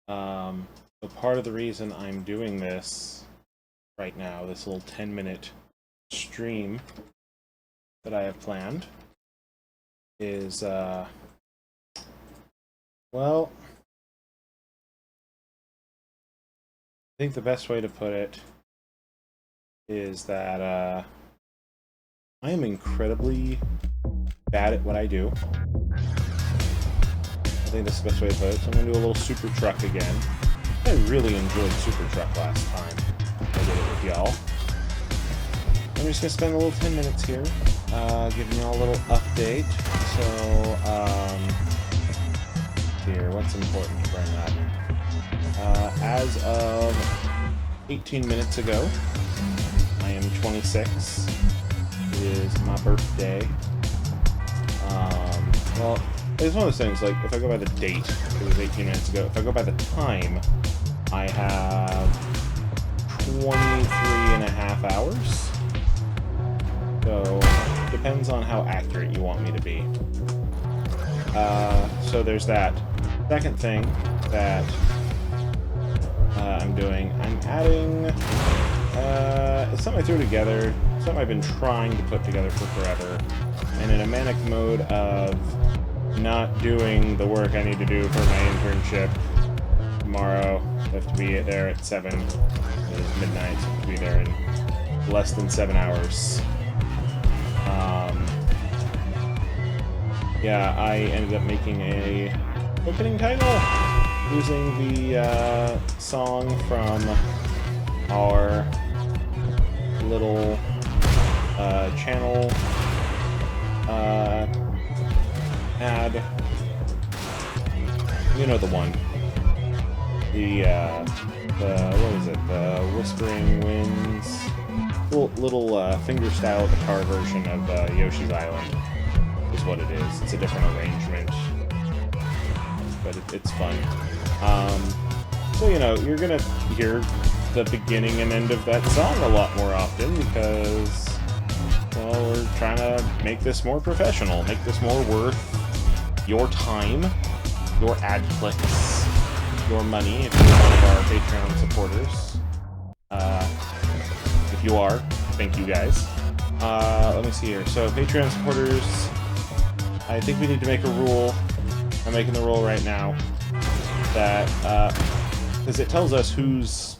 So part of the reason I'm doing this right now, this little 10-minute stream that I have planned, is, well, I think the best way to put it is that, I am incredibly bad at what I do. I think that's the best way to put it. So I'm going to do a little SuperTruck again. I really enjoyed SuperTruck last time I did it with y'all. I'm just going to spend a little 10 minutes here, giving y'all a little update. So, here, what's important to bring up? As of 18 minutes ago, I am 26. It is my birthday. Well, it's one of those things, like, if I go by the date, it was 18 minutes ago. If I go by the time, I have 23.5 hours. So, depends on how accurate you want me to be. So there's that. Second thing that I'm doing, I'm adding, it's something I threw together, something I've been trying to put together for forever, and in a manic mode of not doing the work I need to do for my internship tomorrow. I have to be there at 7. It is midnight, so I have to be there in less than 7 hours. Yeah, I ended up making a opening title using the song from our little channel ad. You know the one. The what is it? The Whispering Winds. Little finger-style guitar version of Yoshi's Island is what it is. It's a different arrangement, but it's fun. So, you know, you're gonna hear the beginning and end of that song a lot more often because, well, we're trying to make this more professional, make this more worth your time, your ad clicks, your money if you're one of our Patreon supporters. If you are, thank you guys. Let me see here. So, Patreon supporters, I think we need to make a rule. I'm making the rule right now that, because it tells us whose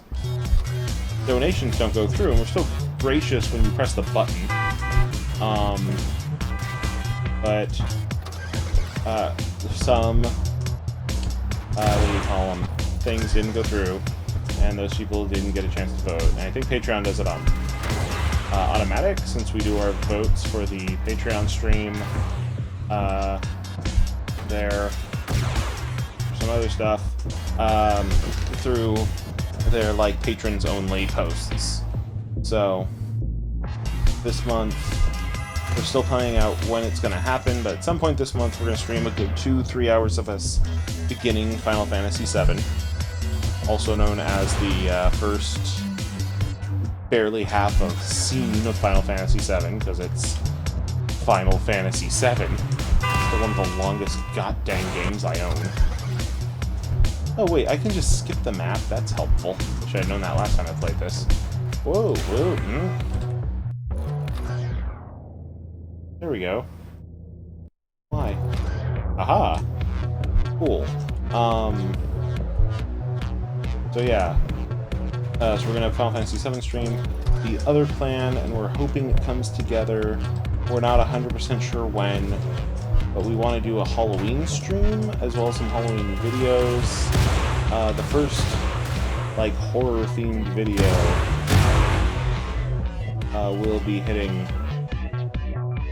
donations don't go through, and we're still gracious when you press the button. But some, what do you call them, things didn't go through, and those people didn't get a chance to vote. And I think Patreon does it on automatic, since we do our votes for the Patreon stream. There, some other stuff, through their, like, patrons only posts. So, this month, we're still planning out when it's going to happen, but at some point this month we're going to stream a good 2-3 hours of us beginning Final Fantasy VII, also known as the first barely half of scene of Final Fantasy VII, because it's Final Fantasy VII. It's one of the longest goddamn games I own. Oh wait, I can just skip the map, that's helpful. Wish I had known that last time I played this. Whoa, whoa, There we go. Why? Aha! Cool. So yeah. So we're gonna have Final Fantasy VII stream. The other plan, and we're hoping it comes together. We're not 100% sure when, but we want to do a Halloween stream, as well as some Halloween videos. The first, like, horror-themed video will be hitting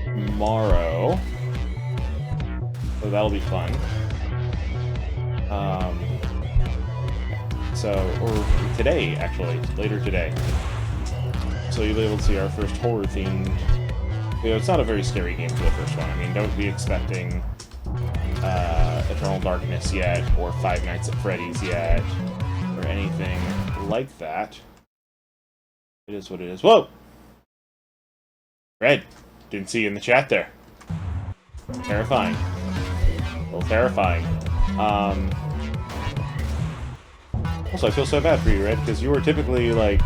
tomorrow, so that'll be fun. Or today, actually, later today. So you'll be able to see our first horror-themed video. It's not a very scary game for the first one. I mean, don't be expecting Eternal Darkness yet, or Five Nights at Freddy's yet, or anything like that. It is what it is. Whoa! Red! Didn't see you in the chat there. Terrifying. A little terrifying. Also, I feel so bad for you, Red, because you are typically, like,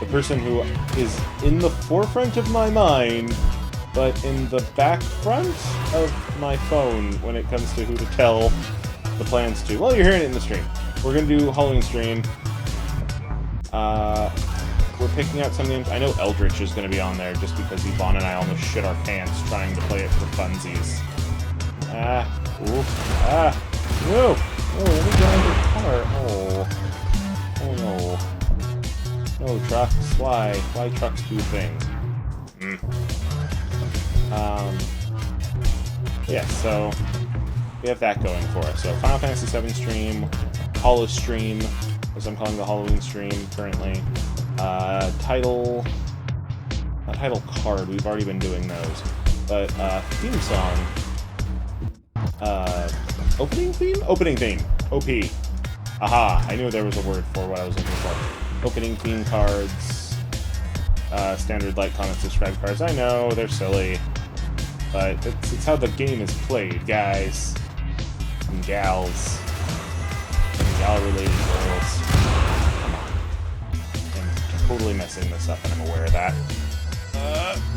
the person who is in the forefront of my mind, but in the back front of my phone when it comes to who to tell the plans to. Well, you're hearing it in the stream. We're gonna do Halloween stream. We're picking out some games. I know Eldritch is gonna be on there just because Yvonne and I almost shit our pants trying to play it for funsies. No! Oh, let me drive your car. Oh no. No, trucks. Why? Why trucks do things? Yeah, so we have that going for us. So Final Fantasy VII stream, Hollow stream, as I'm calling the Halloween stream currently. Title card, we've already been doing those. But theme song. Opening theme? Opening theme. OP. Aha, I knew there was a word for what I was looking for. Opening theme cards. Standard like, comment, subscribe cards. I know, they're silly. But it's how the game is played, guys. And gals. And gal-related girls. Come on. I'm totally messing this up and I'm aware of that.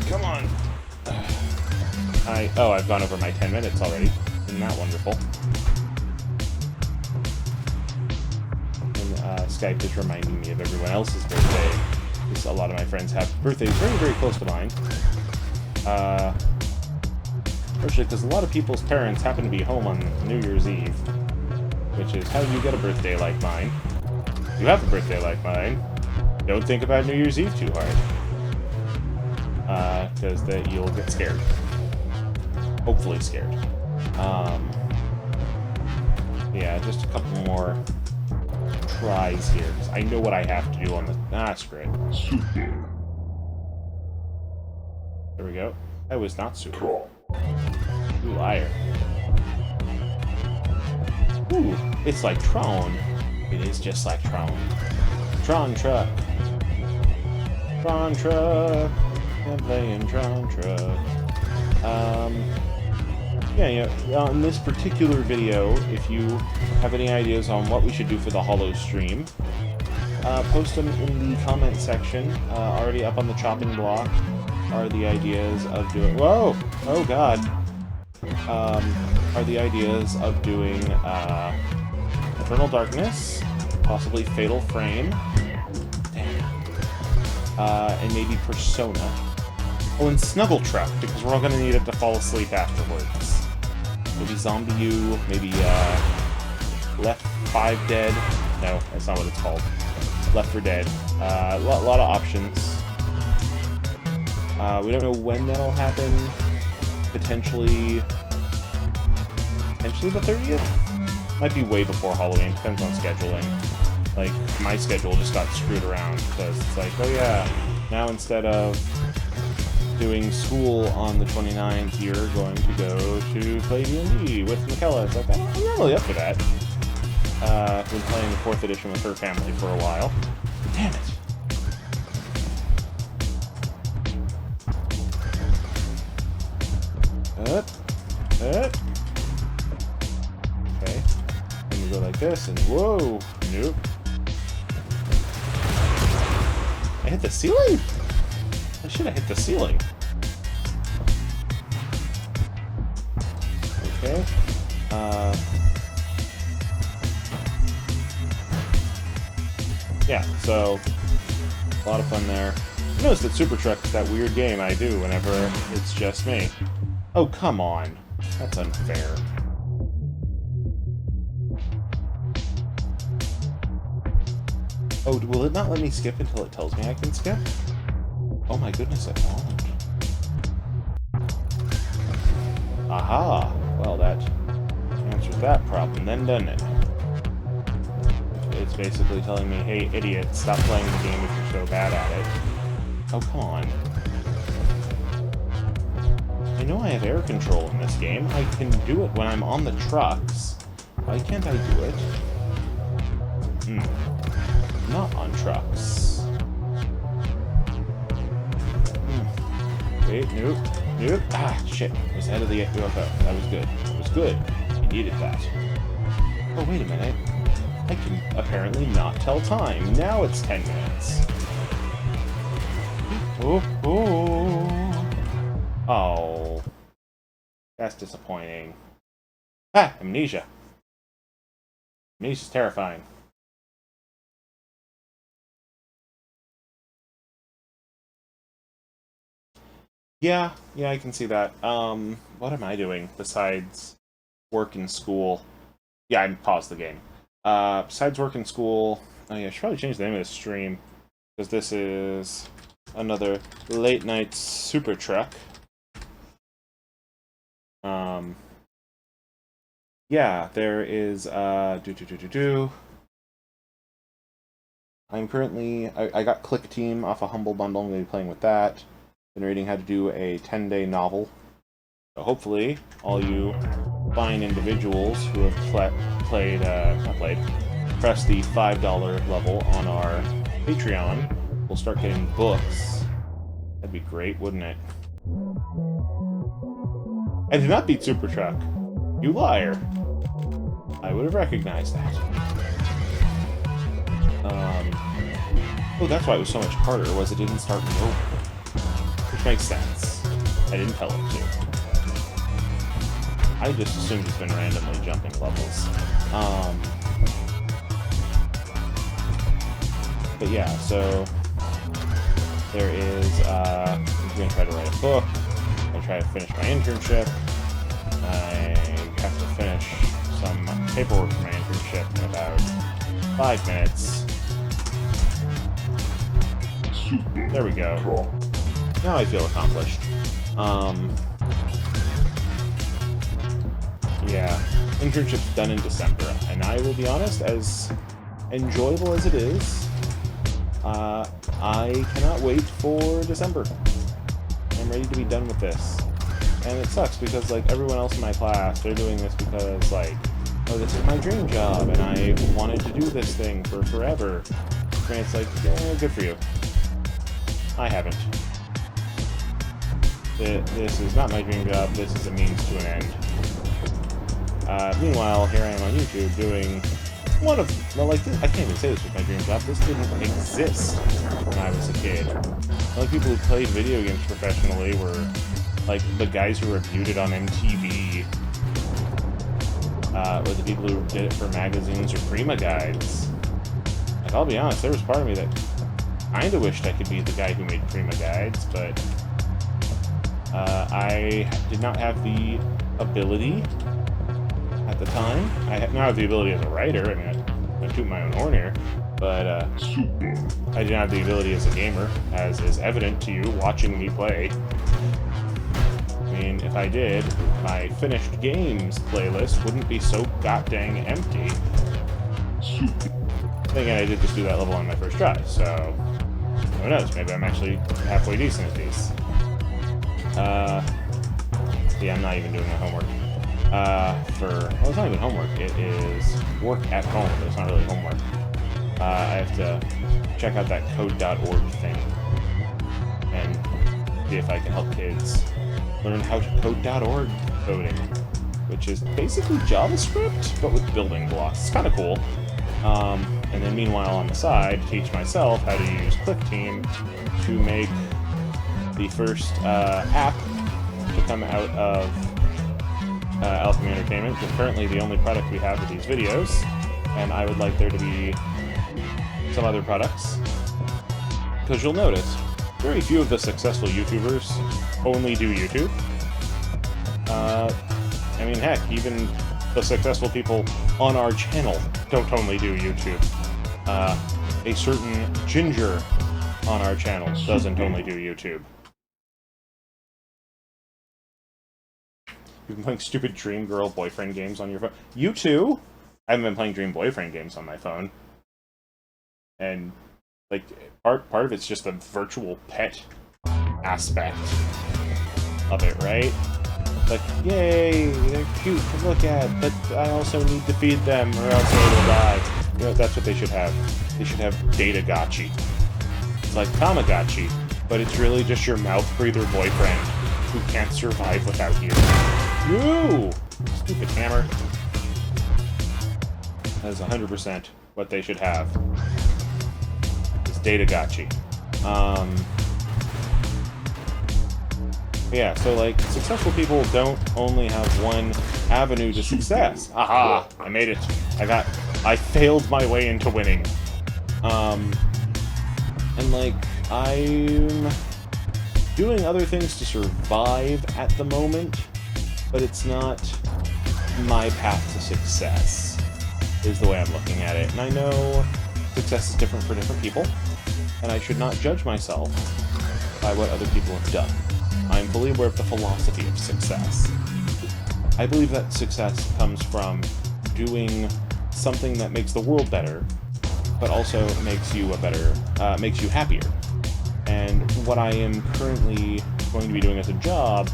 Come on. I've gone over my 10 minutes already. Isn't that wonderful? And Skype is reminding me of everyone else's birthday. Because a lot of my friends have birthdays very, very close to mine. Especially because a lot of people's parents happen to be home on New Year's Eve. Which is how you get a birthday like mine. If you have a birthday like mine, don't think about New Year's Eve too hard. Because you'll get scared. Hopefully scared. Yeah, just a couple more tries here, because I know what I have to do on the... screw it. Super. There we go. That was not super. You liar. Ooh, it's like Tron. It is just like Tron. Tron Truck. Tron Truck. I'm playing Tron Truck. Yeah, in this particular video, if you have any ideas on what we should do for the Hollow stream, post them in the comment section. Already up on the chopping block are the ideas of doing... Whoa! Oh god. Are the ideas of doing Eternal Darkness, possibly Fatal Frame, and maybe Persona. Oh, and Snuggle Truck, because we're all going to need it to fall asleep afterwards. Maybe Zombie U, maybe Left 5 Dead. No, that's not what it's called. Left 4 Dead. A lot of options. We don't know when that'll happen. Potentially the 30th? Might be way before Halloween. Depends on scheduling. Like, my schedule just got screwed around, because it's like, oh yeah, now instead of doing school on the 29th, you're going to go to play D&D with Michaela. It's like, I'm not really up for that. Been playing the 4th edition with her family for a while. Damn it. Okay. Then we go like this, and whoa! Nope. I hit the ceiling? I should have hit the ceiling. Okay. Yeah, so a lot of fun there. I noticed that SuperTruck is that weird game I do whenever it's just me. Oh, come on. That's unfair. Oh, will it not let me skip until it tells me I can skip? Oh my goodness, it won't. Aha! Well, that answers that problem then, doesn't it? It's basically telling me, hey, idiot, stop playing the game if you're so bad at it. Oh, come on. I know I have air control in this game. I can do it when I'm on the trucks. Why can't I do it? Not on trucks. Wait, nope. Ah, shit. I was ahead of the UFO. That was good. It was good. I needed that. Oh, wait a minute. I can apparently not tell time. Now it's 10 minutes. Oh. That's disappointing. Ah! Amnesia. Amnesia's terrifying. Yeah, I can see that. What am I doing besides work and school? Yeah, I paused the game. Besides work and school, oh yeah, I should probably change the name of this stream, because this is another late night SuperTruck. Yeah, there is, I'm currently, I got Click Team off a Humble Bundle. I'm going to be playing with that. Been reading how to do a 10-day novel. So hopefully, all you fine individuals who have pressed the $5 level on our Patreon will start getting books. That'd be great, wouldn't it? I did not beat SuperTruck. You liar. I would have recognized that. Oh, that's why it was so much harder, was it didn't start me over. Which makes sense. I didn't tell it to. I just assumed it's been randomly jumping levels. But yeah, so there is, I'm going to try to write a book. I'm going to try to finish my internship. I have to finish some paperwork for my internship in about 5 minutes. There we go. Now I feel accomplished. Yeah, internship's done in December, and I will be honest, as enjoyable as it is, I cannot wait for December. I'm ready to be done with this. And it sucks because, like, everyone else in my class, they're doing this because, like, oh, this is my dream job, and I wanted to do this thing for forever. And it's like, yeah, good for you. I haven't. This is not my dream job, this is a means to an end. Meanwhile, here I am on YouTube doing one of, well, like, I can't even say this was my dream job. This didn't exist when I was a kid. Like, people who played video games professionally were, like, the guys who reviewed it on MTV, or the people who did it for magazines or Prima guides. Like, I'll be honest, there was part of me that kinda wished I could be the guy who made Prima guides, but I did not have the ability at the time. I now have the ability as a writer. I mean, I toot my own horn here, but I did not have the ability as a gamer, as is evident to you watching me play. I mean, if I did, my finished games playlist wouldn't be so goddamn empty. Then again, I did just do that level on my first try, so who knows? Maybe I'm actually halfway decent at these. Yeah, I'm not even doing my homework. Well, it's not even homework. It is work at home, but it's not really homework. I have to check out that code.org thing and see if I can help kids learn how to code.org coding, which is basically JavaScript, but with building blocks. It's kind of cool. And then meanwhile, on the side, teach myself how to use ClickTeam to make the first app to come out of Alchemy Entertainment. It's currently the only product we have with these videos, and I would like there to be some other products. Because you'll notice, very few of the successful YouTubers only do YouTube. I mean, heck, even the successful people on our channel don't only do YouTube. A certain Ginger on our channel doesn't only do YouTube. You've been playing stupid Dream Girl boyfriend games on your phone. You too? I haven't been playing Dream Boyfriend games on my phone. And, like, part of it's just the virtual pet aspect of it, right? Like, yay, they're cute to look at, but I also need to feed them or else they will die. You know, that's what they should have. They should have Datagachi. It's like Tamagotchi, but it's really just your mouth-breather boyfriend who can't survive without you. You! Stupid hammer. That is 100% what they should have. It's data gotchi. Yeah, so like, successful people don't only have one avenue to success. Aha! I made it. I failed my way into winning. And like, I'm doing other things to survive at the moment, but it's not my path to success, is the way I'm looking at it. And I know success is different for different people, and I should not judge myself by what other people have done. I'm fully aware of the philosophy of success. I believe that success comes from doing something that makes the world better, but also makes you makes you happier. And what I am currently going to be doing as a job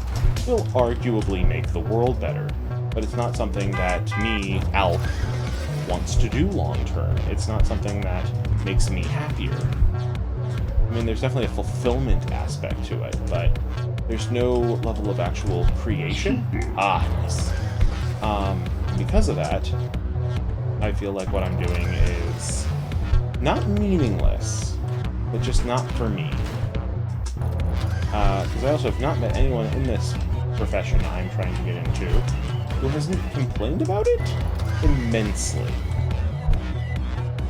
will arguably make the world better, but it's not something that me, Alf, wants to do long term. It's not something that makes me happier. I mean, there's definitely a fulfillment aspect to it, but there's no level of actual creation. Nice. Because of that, I feel like what I'm doing is not meaningless, but just not for me. Because I also have not met anyone in this profession I'm trying to get into who hasn't complained about it immensely.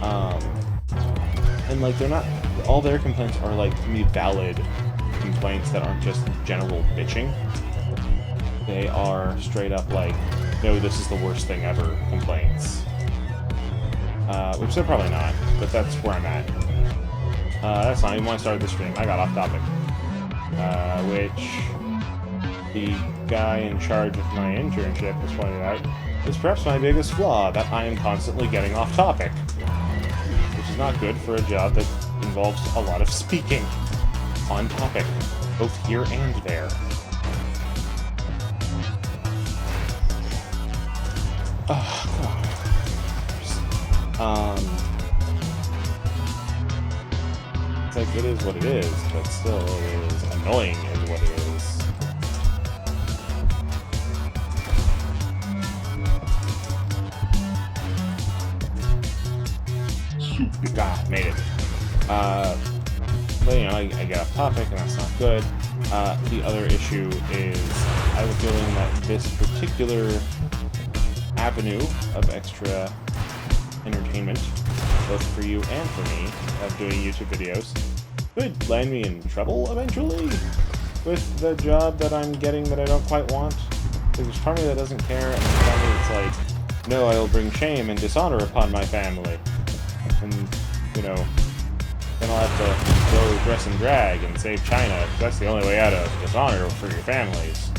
And like, they're not, all their complaints are like, to me, valid complaints that aren't just general bitching. They are straight up like, no, this is the worst thing ever complaints. Which they're probably not, but that's where I'm at. That's not even when I started the stream. I got off topic. Which the guy in charge of my internship has pointed out is perhaps my biggest flaw, that I am constantly getting off topic. Which is not good for a job that involves a lot of speaking on topic, both here and there. Oh, God. It's like, it is what it is, but still, it is annoying is what it is. God, made it. But, you know, I get off topic, and that's not good. The other issue is, I have a feeling that this particular avenue of extra entertainment, both for you and for me, of doing YouTube videos, could land me in trouble eventually with the job that I'm getting that I don't quite want. There's part of me that doesn't care, and part of me that's like, no, I will bring shame and dishonor upon my family. And, you know, then I'll have to go dress and drag and save China, because that's the only way out of dishonor for your families.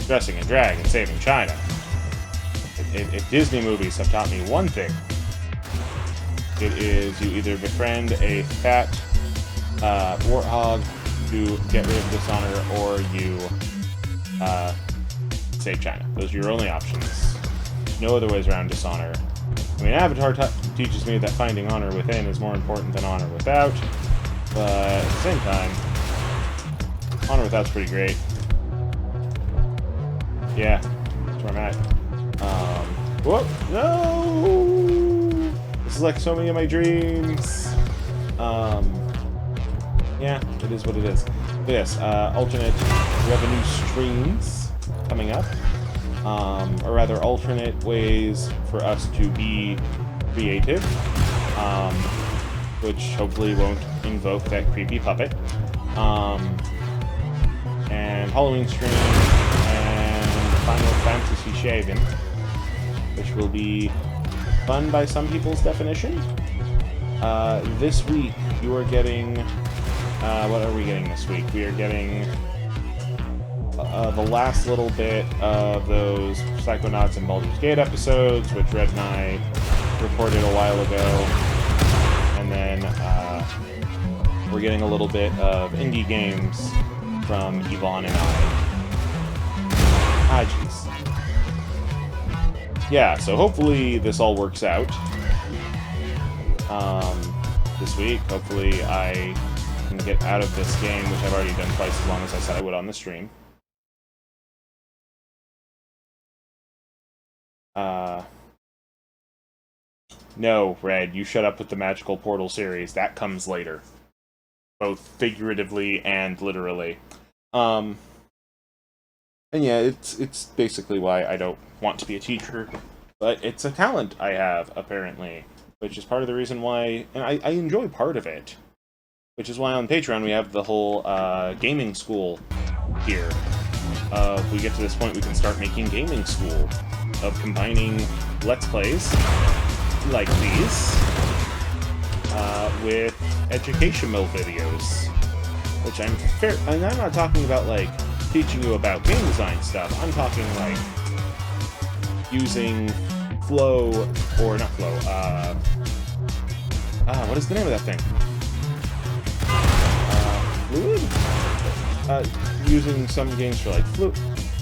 Dressing and drag and saving China. If Disney movies have taught me one thing, it is you either befriend a fat warthog to get rid of dishonor, or you save China. Those are your only options. There's no other ways around dishonor. I mean, Avatar teaches me that finding honor within is more important than honor without, but at the same time, honor without's pretty great. Yeah, that's where I'm at. Whoop! No! This is like so many of my dreams. Yeah, it is what it is. But yes, alternate revenue streams coming up. Or rather, alternate ways for us to be creative, which hopefully won't invoke that creepy puppet. And Halloween stream, and Final Fantasy Shaven, which will be fun by some people's definition. This week, you are getting... what are we getting this week? We are getting the last little bit of those Psychonauts and Baldur's Gate episodes, which Red and I recorded a while ago. And then we're getting a little bit of indie games from Yvonne and I. Jeez. Yeah, so hopefully this all works out this week. Hopefully I can get out of this game, which I've already done twice as long as I said I would on the stream. No, Red, you shut up with the Magical Portal series. That comes later. Both figuratively and literally. And yeah, it's basically why I don't want to be a teacher. But it's a talent I have, apparently. Which is part of the reason why... And I enjoy part of it. Which is why on Patreon we have the whole gaming school here. If we get to this point, we can start making gaming school. Of combining Let's Plays, like these, with educational videos. Which I'm not talking about, like, teaching you about game design stuff. I'm talking, like, using Flow, or not Flow, what is the name of that thing? Fluid? Using some games for, like,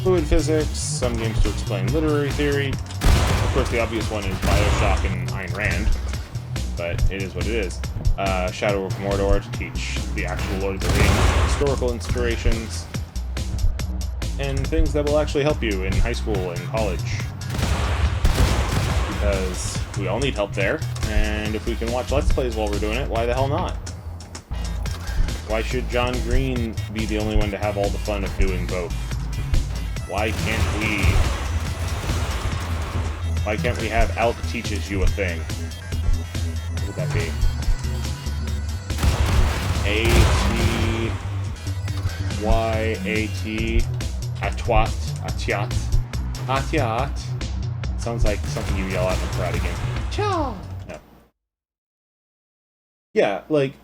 fluid physics, some games to explain literary theory. Of course, the obvious one is Bioshock and Ayn Rand, but it is what it is. Shadow of Mordor to teach the actual Lord of the Rings, historical inspirations, and things that will actually help you in high school and college. Because we all need help there, and if we can watch Let's Plays while we're doing it, why the hell not? Why should John Green be the only one to have all the fun of doing both? Why can't we... Why can't we have Alp teaches you a thing? What would that be? A-T-Y-A-T Atwat Atiat Atiat. Sounds like something you yell at in a karate game. Cha! No. Yeah, like...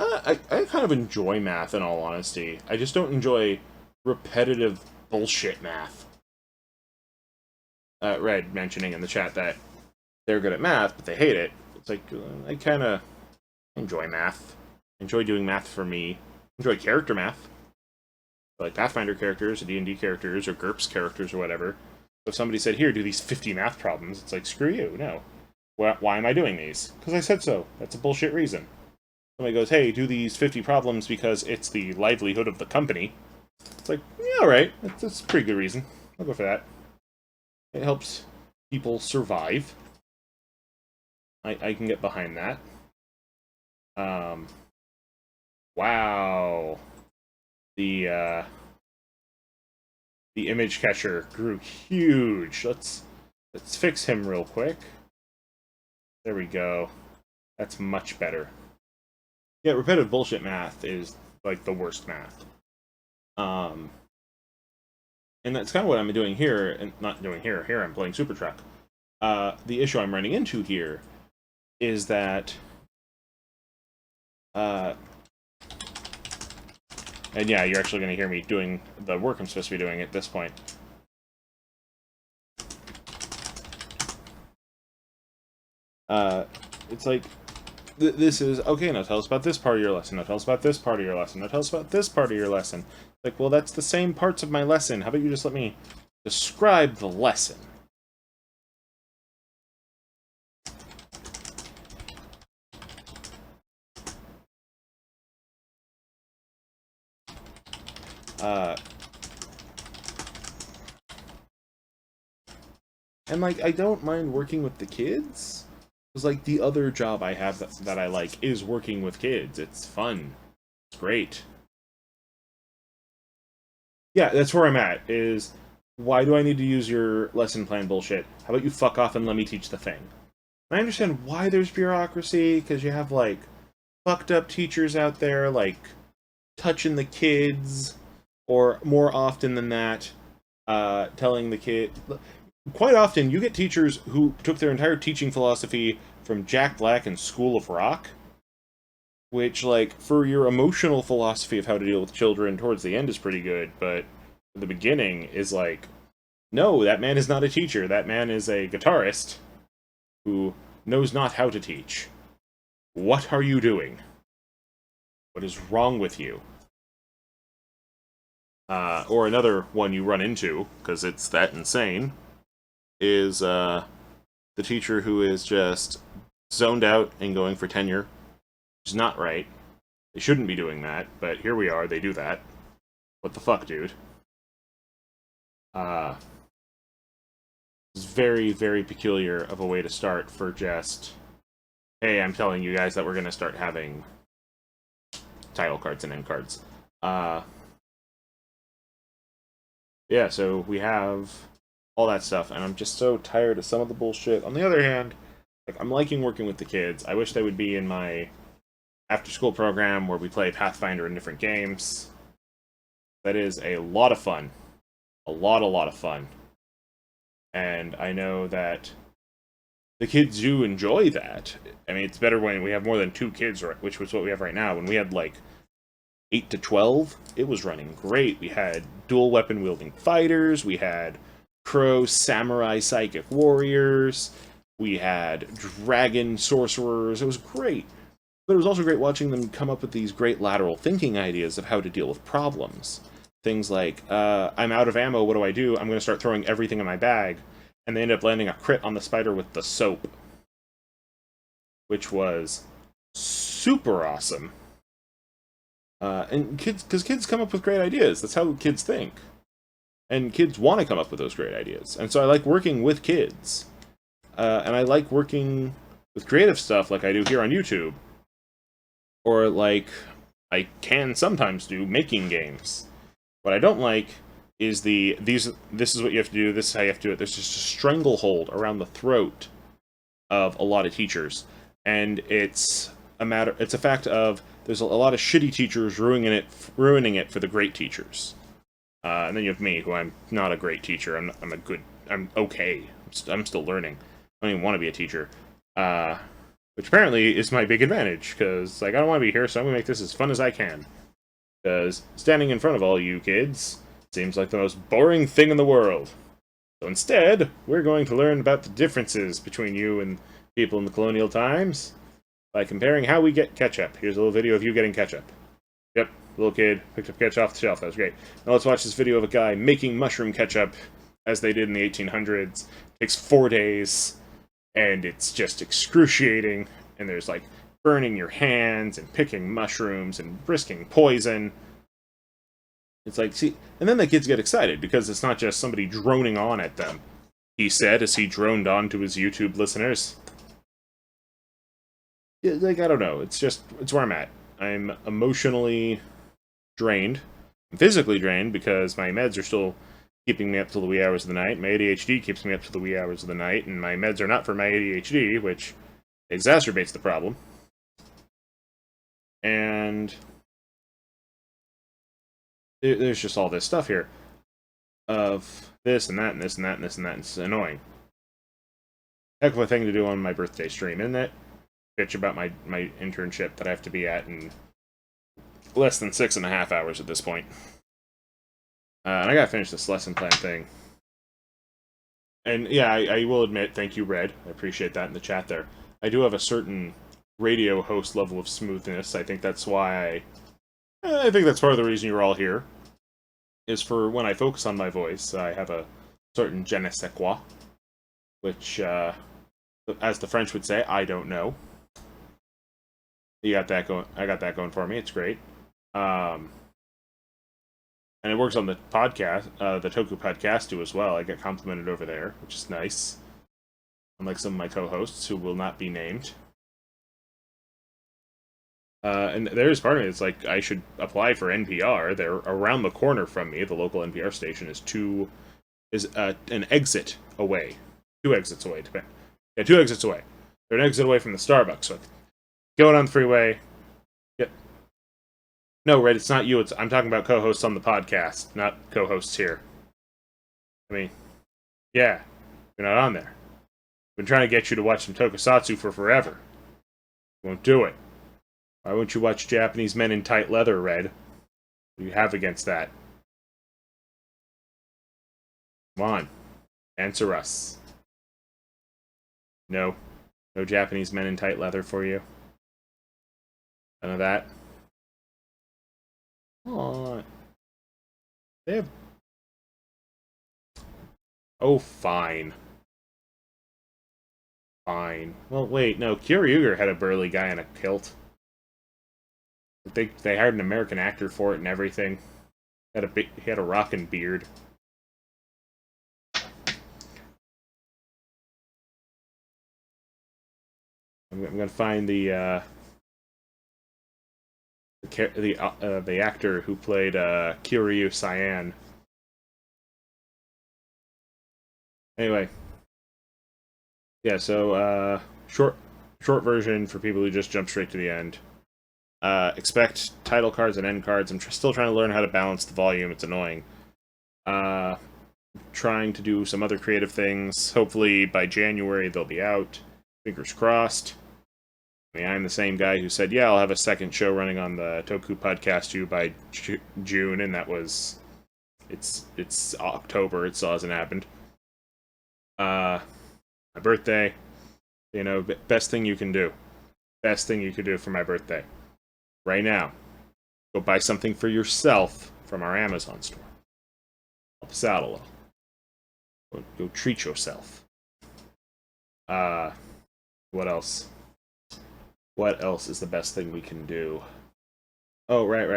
I kind of enjoy math, in all honesty. I just don't enjoy repetitive bullshit math. Red mentioning in the chat that they're good at math, but they hate it. It's like, I kind of enjoy math. Enjoy doing math for me. Enjoy character math. Like Pathfinder characters, or D&D characters, or GURPS characters, or whatever. So if somebody said, here, do these 50 math problems, it's like, screw you, no. Why am I doing these? Because I said so. That's a bullshit reason. Somebody goes, hey, do these 50 problems because it's the livelihood of the company. It's like, yeah, alright. That's a pretty good reason. I'll go for that. It helps people survive. I can get behind that. Wow. The image catcher grew huge. Let's fix him real quick. There we go. That's much better. Yeah, repetitive bullshit math is, like, the worst math. And that's kind of what I'm doing here, and not doing here. Here I'm playing SuperTruck. The issue I'm running into here is that... and yeah, you're actually going to hear me doing the work I'm supposed to be doing at this point. It's like... This is, okay, now tell us about this part of your lesson, now tell us about this part of your lesson, now tell us about this part of your lesson. Like, well, that's the same parts of my lesson. How about you just let me describe the lesson? And, like, I don't mind working with the kids. Because, like, the other job I have that I like is working with kids. It's fun. It's great. Yeah, that's where I'm at, is why do I need to use your lesson plan bullshit? How about you fuck off and let me teach the thing? And I understand why there's bureaucracy, because you have, like, fucked up teachers out there, like, touching the kids, or more often than that, telling the kid... Quite often, you get teachers who took their entire teaching philosophy from Jack Black and School of Rock, which, like, for your emotional philosophy of how to deal with children towards the end is pretty good, but the beginning is like, no, that man is not a teacher. That man is a guitarist who knows not how to teach. What are you doing? What is wrong with you? Or another one you run into, because it's that insane, is the teacher who is just zoned out and going for tenure, which is not right. They shouldn't be doing that, but here we are, they do that. What the fuck, dude? It's very, very peculiar of a way to start for just, hey, I'm telling you guys that we're going to start having title cards and end cards. Yeah, so we have all that stuff, and I'm just so tired of some of the bullshit. On the other hand, like, I'm liking working with the kids. I wish they would be in my after-school program where we play Pathfinder in different games. That is a lot of fun. A lot of fun. And I know that the kids do enjoy that. I mean, it's better when we have more than 2 kids, which was what we have right now. When we had, like, 8 to 12, it was running great. We had dual weapon wielding fighters, we had crow samurai psychic warriors, we had dragon sorcerers. It was great. But it was also great watching them come up with these great lateral thinking ideas of how to deal with problems. Things like, I'm out of ammo, what do? I'm going to start throwing everything in my bag. And they end up landing a crit on the spider with the soap. Which was super awesome. And because kids come up with great ideas. That's how kids think. And kids want to come up with those great ideas. And so I like working with kids. And I like working with creative stuff like I do here on YouTube. Or like I can sometimes do making games. What I don't like is this is what you have to do, this is how you have to do it. There's just a stranglehold around the throat of a lot of teachers. And it's a fact of there's a lot of shitty teachers ruining it for the great teachers. And then you have me, who I'm not a great teacher. I'm okay. I'm still learning. I don't even want to be a teacher. Which apparently is my big advantage, because like I don't want to be here, so I'm going to make this as fun as I can. Because standing in front of all you kids seems like the most boring thing in the world. So instead, we're going to learn about the differences between you and people in the colonial times by comparing how we get ketchup. Here's a little video of you getting ketchup. Yep, little kid picked up ketchup off the shelf. That was great. Now let's watch this video of a guy making mushroom ketchup as they did in the 1800s. It takes 4 days, and it's just excruciating. And there's like burning your hands and picking mushrooms and risking poison. It's like, see, and then the kids get excited because it's not just somebody droning on at them. He said as he droned on to his YouTube listeners. Yeah, like, I don't know. It's where I'm at. I'm emotionally drained. I'm physically drained because my meds are still keeping me up till the wee hours of the night. My ADHD keeps me up till the wee hours of the night, and my meds are not for my ADHD, which exacerbates the problem. And there's just all this stuff here of this and that and this and that and this and that, and it's annoying. Heck of a thing to do on my birthday stream, isn't it? Bitch about my internship that I have to be at in less than 6.5 hours at this point. And I gotta finish this lesson plan thing. And yeah, I will admit, thank you, Red. I appreciate that in the chat there. I do have a certain radio host level of smoothness. I think that's why I think that's part of the reason you're all here. Is for when I focus on my voice, I have a certain je ne sais quoi. Which, as the French would say, I don't know. You got that going. I got that going for me. It's great. And it works on the podcast, the Toku podcast too as well. I get complimented over there, which is nice. Unlike some of my co-hosts who will not be named. And there's part of me that's like, I should apply for NPR. They're around the corner from me. The local NPR station is an exit away. 2 exits away. Yeah, 2 exits away. They're an exit away from the Starbucks. So going on the freeway. Yep. No, Red, it's not you. I'm talking about co-hosts on the podcast, not co-hosts here. I mean, yeah, you're not on there. I've been trying to get you to watch some tokusatsu for forever. You won't do it. Why won't you watch Japanese men in tight leather, Red? What do you have against that? Come on. Answer us. No. No Japanese men in tight leather for you? None of that? Aww. They have... Oh, fine. Fine. Well, wait, no. Kyoryuger had a burly guy in a kilt. They hired an American actor for it and everything. He had a rockin' beard. I'm gonna find the actor who played Kiryu Cyan. Anyway, yeah. So short version for people who just jump straight to the end. Expect title cards and end cards. I'm still trying to learn how to balance the volume. It's annoying. Trying to do some other creative things. Hopefully by January they'll be out. Fingers crossed. I mean, I'm the same guy who said, yeah, I'll have a second show running on the Toku Podcast You by June, and that was... It's October, it still hasn't happened. My birthday, you know, best thing you can do. Best thing you could do for my birthday. Right now. Go buy something for yourself from our Amazon store. Help us out a little. Go treat yourself. What else? What else is the best thing we can do? Oh, right.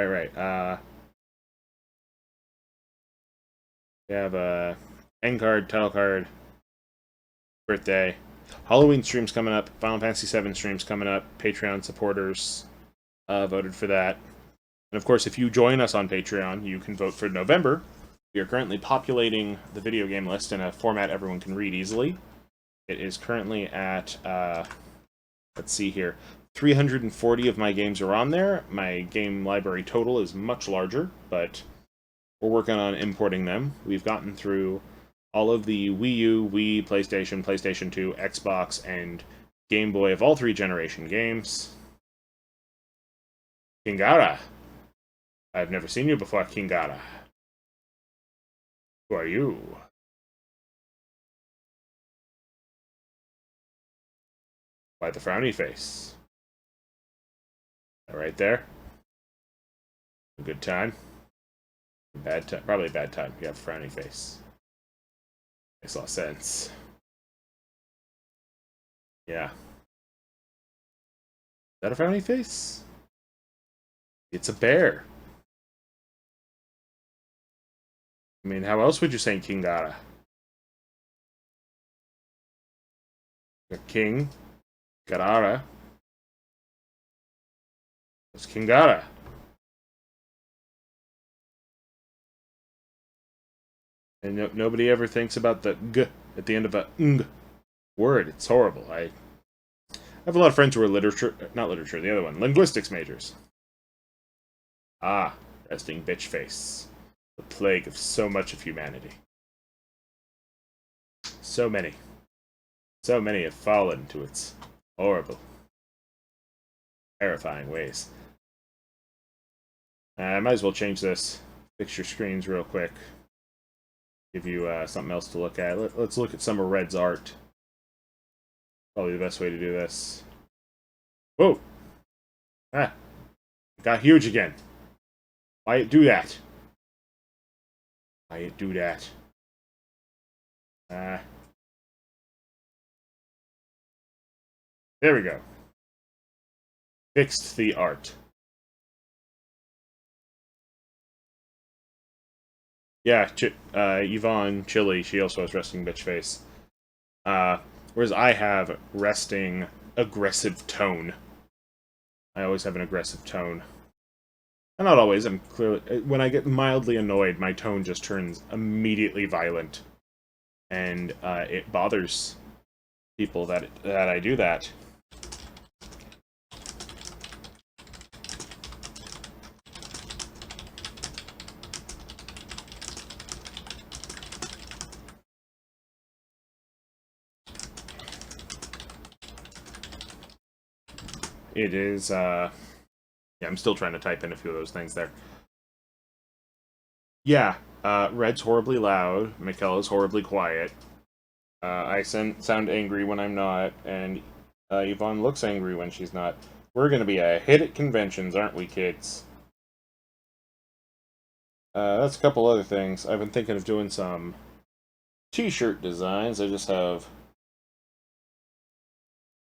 We have a end card, title card, birthday, Halloween streams coming up, Final Fantasy VII streams coming up, Patreon supporters voted for that. And of course, if you join us on Patreon, you can vote for November. We are currently populating the video game list in a format everyone can read easily. It is currently at, let's see here, 340 of my games are on there. My game library total is much larger, but we're working on importing them. We've gotten through all of the Wii U, Wii, PlayStation, PlayStation 2, Xbox, and Game Boy of all three generation games. Kingara. I've never seen you before, Kingara. Who are you? Why the frowny face? Right there. A good time. Bad time. Probably a bad time. You have a frowny face. Makes a lot of sense. Yeah. Is that a frowny face? It's a bear. I mean, how else would you say Kingara? A king. Garara. It's Kingara. And nobody ever thinks about the g at the end of a ng word. It's horrible. I have a lot of friends who are not literature, the other one, linguistics majors. Ah, resting bitch face. The plague of so much of humanity. So many. So many have fallen to its horrible, terrifying ways. I might as well change this. Fix your screens real quick. Give you something else to look at. Let's look at some of Red's art. Probably the best way to do this. Whoa! Ah! It got huge again. Why it do that? Why it do that? There we go. Fixed the art. Yeah, Yvonne Chili, she also has resting bitch face. Whereas I have resting aggressive tone. I always have an aggressive tone. And not always, I'm clearly... When I get mildly annoyed, my tone just turns immediately violent. And it bothers people that I do that. It is, yeah, I'm still trying to type in a few of those things there. Yeah, Red's horribly loud, Michaela's horribly quiet. I sound angry when I'm not, and Yvonne looks angry when she's not. We're gonna be a hit at conventions, aren't we, kids? That's a couple other things. I've been thinking of doing some t-shirt designs. I just have...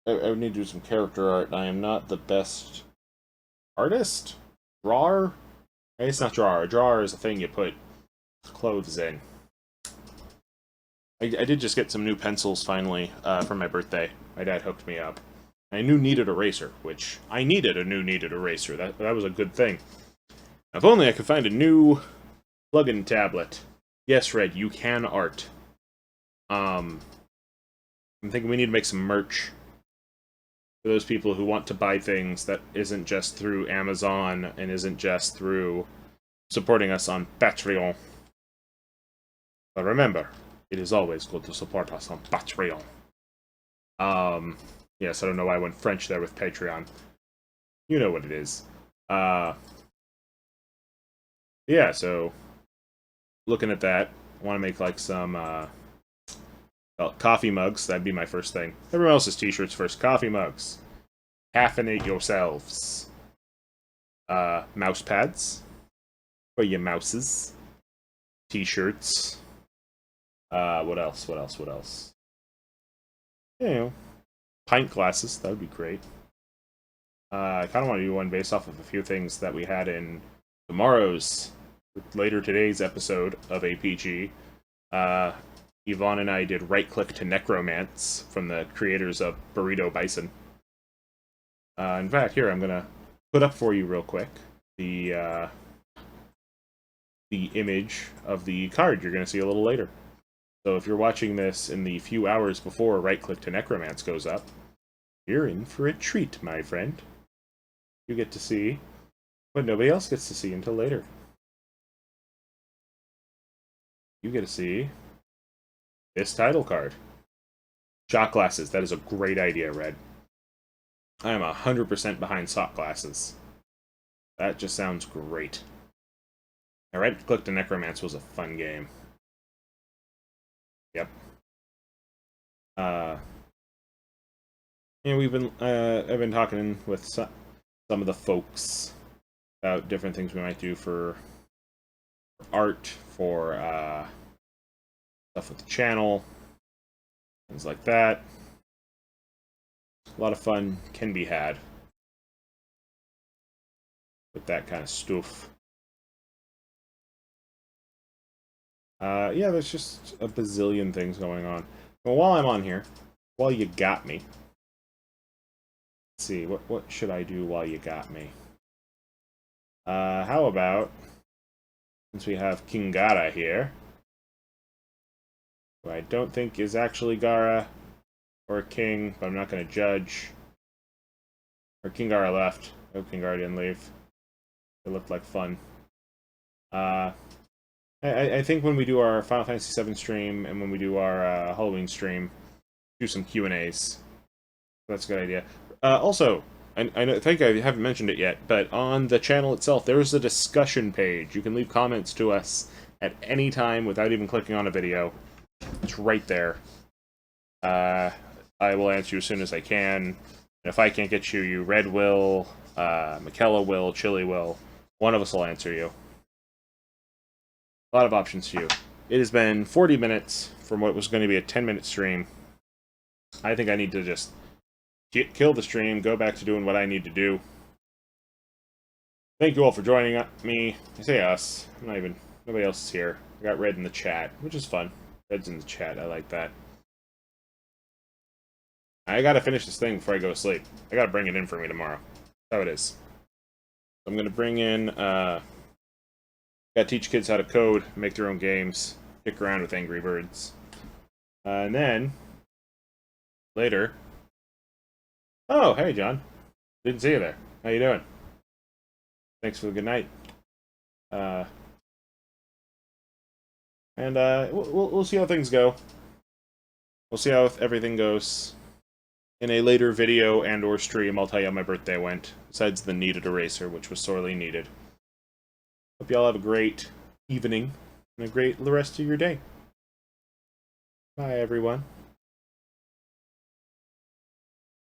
I would need to do some character art, and I am not the best artist? Drawer? It's not drawer. A drawer is a thing you put clothes in. I did just get some new pencils, finally, for my birthday. My dad hooked me up. A new kneaded eraser, which I needed a new kneaded eraser. That was a good thing. If only I could find a new plugin tablet. Yes, Red, you can art. I'm thinking we need to make some merch for those people who want to buy things that isn't just through Amazon and isn't just through supporting us on Patreon. But remember, it is always good to support us on Patreon. Yes, I don't know why I went French there with Patreon. You know what it is. Yeah, so looking at that, I want to make like some coffee mugs. That'd be my first thing. Everyone else's t-shirts first. Coffee mugs. Caffeinate yourselves. Mouse pads for your mouses. T-shirts. What else? What else? What else? You know, pint glasses. That would be great. I kind of want to do one based off of a few things that we had in later today's episode of APG. Yvonne and I did Right Click to Necromance from the creators of Burrito Bison. In fact, here, I'm going to put up for you real quick the image of the card you're going to see a little later. So if you're watching this in the few hours before Right Click to Necromance goes up, you're in for a treat, my friend. You get to see what nobody else gets to see until later. You get to see this title card. Shot glasses. That is a great idea, Red. I am 100% behind shot glasses. That just sounds great. Now, Right Click to Necromance was a fun game. Yep. We've been I've been talking with some of the folks about different things we might do for art, for stuff with the channel, things like that. A lot of fun can be had with that kind of stuff. Yeah, there's just a bazillion things going on. Well, while I'm on here, while you got me, let's see, what should I do while you got me? How about, since we have King Gara here, who I don't think is actually Gara or a king, but I'm not going to judge. Or King Gara left. Oh, King Gara didn't leave. It looked like fun. I think when we do our Final Fantasy VII stream and when we do our Halloween stream, do some Q&As. That's a good idea. Also, I think I haven't mentioned it yet, but on the channel itself, there is a discussion page. You can leave comments to us at any time without even clicking on a video. It's right there. I will answer you as soon as I can. If I can't get you, Red will, Michaela will, Chili will. One of us will answer you. A lot of options for you. It has been 40 minutes from what was going to be a 10-minute stream. I think I need to just kill the stream, go back to doing what I need to do. Thank you all for joining me. I say us. Nobody else is here. I got Red in the chat, which is fun. Red's in the chat. I like that. I gotta finish this thing before I go to sleep. I gotta bring it in for me tomorrow. That's how it is. I'm gonna bring in, gotta teach kids how to code, make their own games, dick around with Angry Birds. And then, later... Oh, hey, John. Didn't see you there. How you doing? Thanks for the good night. We'll see how things go. We'll see how everything goes. In a later video and or stream, I'll tell you how my birthday went, besides the needed eraser, which was sorely needed. Hope y'all have a great evening, and a great the rest of your day. Bye, everyone.